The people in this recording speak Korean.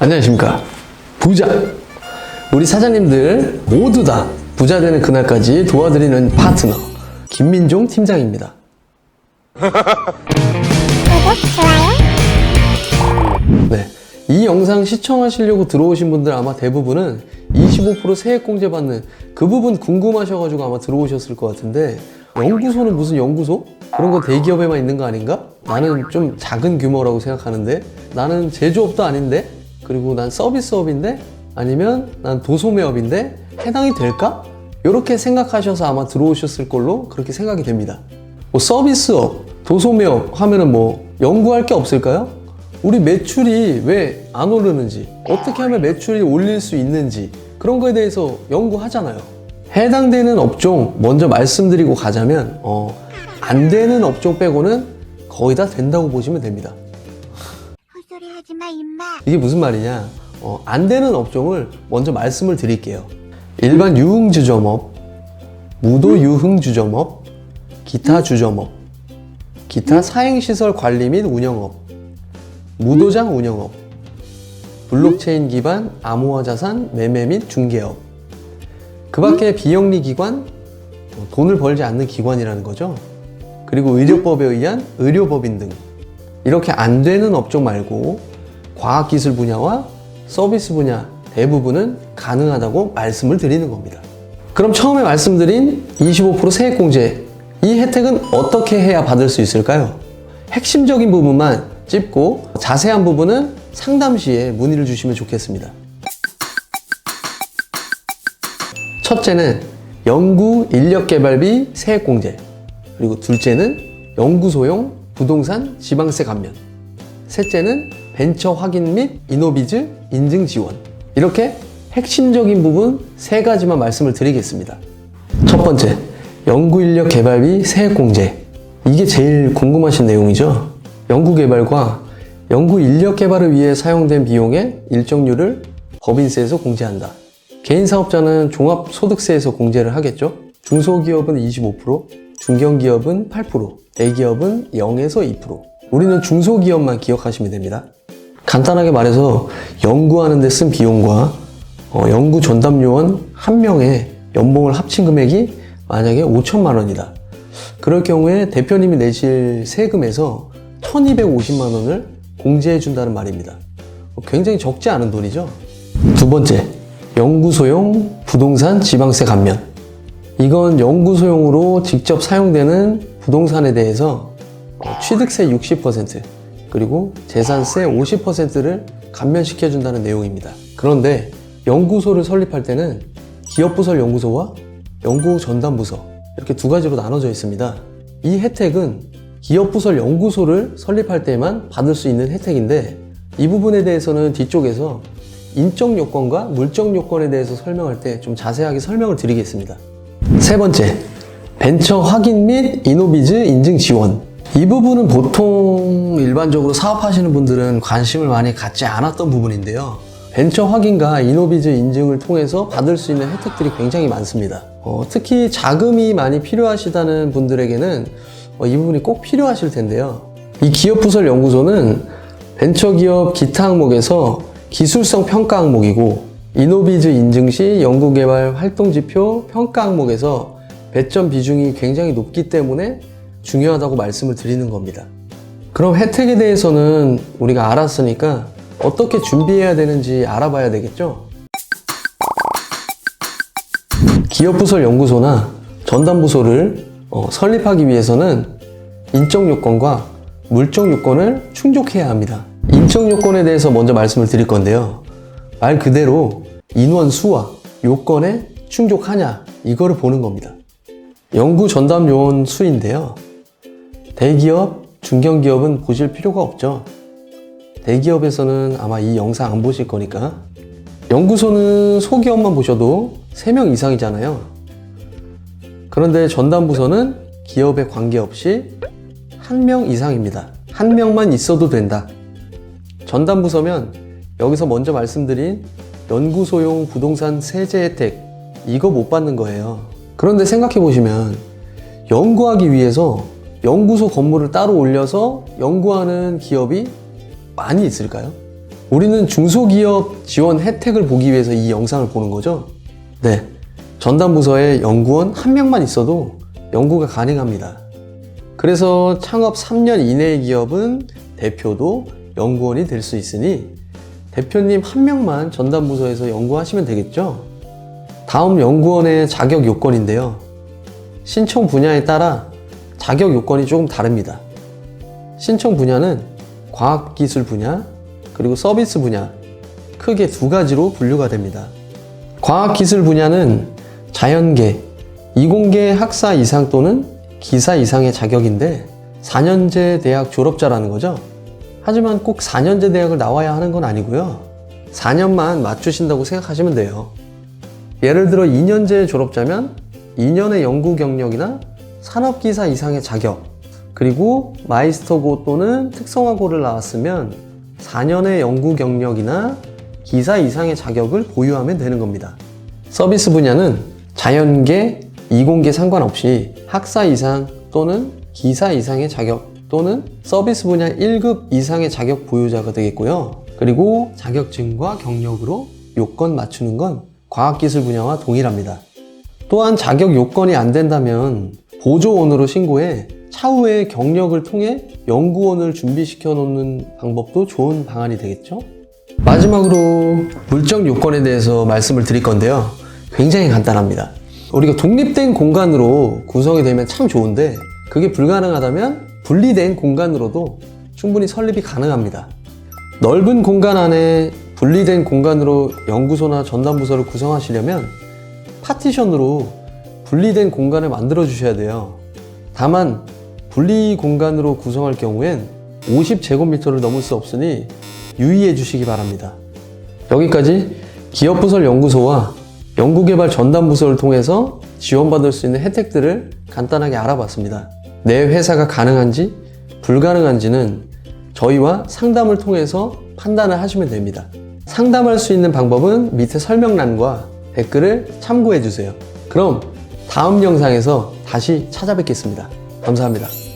안녕하십니까. 부자. 우리 사장님들 모두 다 부자 되는 그날까지 도와드리는 파트너 김민종 팀장입니다. 네, 이 영상 시청하시려고 들어오신 분들 아마 대부분은 25% 세액공제 받는 그 부분 궁금하셔가지고 아마 들어오셨을 것 같은데, 연구소는 무슨 연구소? 그런 거 대기업에만 있는 거 아닌가? 나는 좀 작은 규모라고 생각하는데, 나는 제조업도 아닌데, 그리고 난 서비스업인데, 아니면 난 도소매업인데 해당이 될까? 이렇게 생각하셔서 아마 들어오셨을 걸로 그렇게 생각이 됩니다. 뭐 서비스업, 도소매업 하면은 뭐 연구할 게 없을까요? 우리 매출이 왜 안 오르는지, 어떻게 하면 매출이 올릴 수 있는지, 그런 거에 대해서 연구하잖아요. 해당되는 업종 먼저 말씀드리고 가자면 안 되는 업종 빼고는 거의 다 된다고 보시면 됩니다. 헛소리 하지 마, 임마. 이게 무슨 말이냐? 안 되는 업종을 먼저 말씀을 드릴게요. 일반 유흥주점업, 무도유흥주점업, 기타 주점업, 기타 사행시설 관리 및 운영업, 무도장 운영업, 블록체인 기반 암호화 자산 매매 및 중개업, 그 밖에 비영리 기관, 돈을 벌지 않는 기관이라는 거죠. 그리고 의료법에 의한 의료법인 등, 이렇게 안 되는 업종 말고 과학기술 분야와 서비스 분야 대부분은 가능하다고 말씀을 드리는 겁니다. 그럼 처음에 말씀드린 25% 세액공제, 이 혜택은 어떻게 해야 받을 수 있을까요? 핵심적인 부분만 찝고 자세한 부분은 상담 시에 문의를 주시면 좋겠습니다. 첫째는 연구 인력 개발비 세액공제, 그리고 둘째는 연구소용 부동산 지방세 감면, 셋째는 벤처 확인 및 이노비즈 인증 지원. 이렇게 핵심적인 부분 세 가지만 말씀을 드리겠습니다. 첫 번째, 연구 인력 개발비 세액공제. 이게 제일 궁금하신 내용이죠. 연구 개발과 연구 인력 개발을 위해 사용된 비용의 일정률을 법인세에서 공제한다. 개인 사업자는 종합소득세에서 공제를 하겠죠. 중소기업은 25%, 중견기업은 8%, 대기업은 0에서 2%. 우리는 중소기업만 기억하시면 됩니다. 간단하게 말해서 연구하는 데 쓴 비용과 연구 전담요원 한 명의 연봉을 합친 금액이 만약에 5천만 원이다. 그럴 경우에 대표님이 내실 세금에서 1,250만 원을 공제해 준다는 말입니다. 굉장히 적지 않은 돈이죠. 두 번째, 연구소용 부동산 지방세 감면. 이건 연구소용으로 직접 사용되는 부동산에 대해서 취득세 60%, 그리고 재산세 50%를 감면시켜 준다는 내용입니다. 그런데 연구소를 설립할 때는 기업부설 연구소와 연구전담부서, 이렇게 두 가지로 나눠져 있습니다. 이 혜택은 기업부설 연구소를 설립할 때만 받을 수 있는 혜택인데, 이 부분에 대해서는 뒤쪽에서 인적 요건과 물적 요건에 대해서 설명할 때 좀 자세하게 설명을 드리겠습니다. 세 번째, 벤처 확인 및 이노비즈 인증 지원. 이 부분은 보통 일반적으로 사업하시는 분들은 관심을 많이 갖지 않았던 부분인데요. 벤처 확인과 이노비즈 인증을 통해서 받을 수 있는 혜택들이 굉장히 많습니다. 특히 자금이 많이 필요하시다는 분들에게는 이 부분이 꼭 필요하실 텐데요. 이 기업부설 연구소는 벤처기업 기타 항목에서 기술성 평가 항목이고, 이노비즈 인증 시 연구개발 활동지표 평가 항목에서 배점 비중이 굉장히 높기 때문에 중요하다고 말씀을 드리는 겁니다. 그럼 혜택에 대해서는 우리가 알았으니까 어떻게 준비해야 되는지 알아봐야 되겠죠? 기업부설 연구소나 전담부소를 설립하기 위해서는 인적 요건과 물적 요건을 충족해야 합니다. 인적 요건에 대해서 먼저 말씀을 드릴 건데요. 말 그대로 인원 수와 요건에 충족하냐, 이거를 보는 겁니다. 연구 전담 요원 수인데요. 대기업, 중견기업은 보실 필요가 없죠. 대기업에서는 아마 이 영상 안 보실 거니까. 연구소는 소기업만 보셔도 3명 이상이잖아요. 그런데 전담부서는 기업에 관계없이 1명 이상입니다. 1명만 있어도 된다. 전담부서면 여기서 먼저 말씀드린 연구소용 부동산 세제 혜택, 이거 못 받는 거예요. 그런데 생각해 보시면 연구하기 위해서 연구소 건물을 따로 올려서 연구하는 기업이 많이 있을까요? 우리는 중소기업 지원 혜택을 보기 위해서 이 영상을 보는 거죠? 네. 전담부서에 연구원 한 명만 있어도 연구가 가능합니다. 그래서 창업 3년 이내의 기업은 대표도 연구원이 될 수 있으니 대표님 한 명만 전담부서에서 연구하시면 되겠죠? 다음 연구원의 자격 요건인데요. 신청 분야에 따라 자격 요건이 조금 다릅니다. 신청 분야는 과학기술 분야, 그리고 서비스 분야, 크게 두 가지로 분류가 됩니다. 과학기술 분야는 자연계, 이공계 학사 이상 또는 기사 이상의 자격인데 4년제 대학 졸업자라는 거죠. 하지만 꼭 4년제 대학을 나와야 하는 건 아니고요. 4년만 맞추신다고 생각하시면 돼요. 예를 들어 2년제 졸업자면 2년의 연구 경력이나 산업기사 이상의 자격, 그리고 마이스터고 또는 특성화고를 나왔으면 4년의 연구 경력이나 기사 이상의 자격을 보유하면 되는 겁니다. 서비스 분야는 자연계, 이공계 상관없이 학사 이상 또는 기사 이상의 자격 또는 서비스 분야 1급 이상의 자격 보유자가 되겠고요. 그리고 자격증과 경력으로 요건 맞추는 건 과학기술 분야와 동일합니다. 또한 자격 요건이 안 된다면 보조원으로 신고해 차후에 경력을 통해 연구원을 준비시켜 놓는 방법도 좋은 방안이 되겠죠? 마지막으로 물적 요건에 대해서 말씀을 드릴 건데요. 굉장히 간단합니다. 우리가 독립된 공간으로 구성이 되면 참 좋은데 그게 불가능하다면 분리된 공간으로도 충분히 설립이 가능합니다. 넓은 공간 안에 분리된 공간으로 연구소나 전담부서를 구성하시려면 파티션으로 분리된 공간을 만들어 주셔야 돼요. 다만 분리 공간으로 구성할 경우엔 50제곱미터를 넘을 수 없으니 유의해 주시기 바랍니다. 여기까지 기업부설연구소와 연구개발 전담부서를 통해서 지원받을 수 있는 혜택들을 간단하게 알아봤습니다. 내 회사가 가능한지 불가능한지는 저희와 상담을 통해서 판단을 하시면 됩니다. 상담할 수 있는 방법은 밑에 설명란과 댓글을 참고해 주세요. 그럼 다음 영상에서 다시 찾아뵙겠습니다. 감사합니다.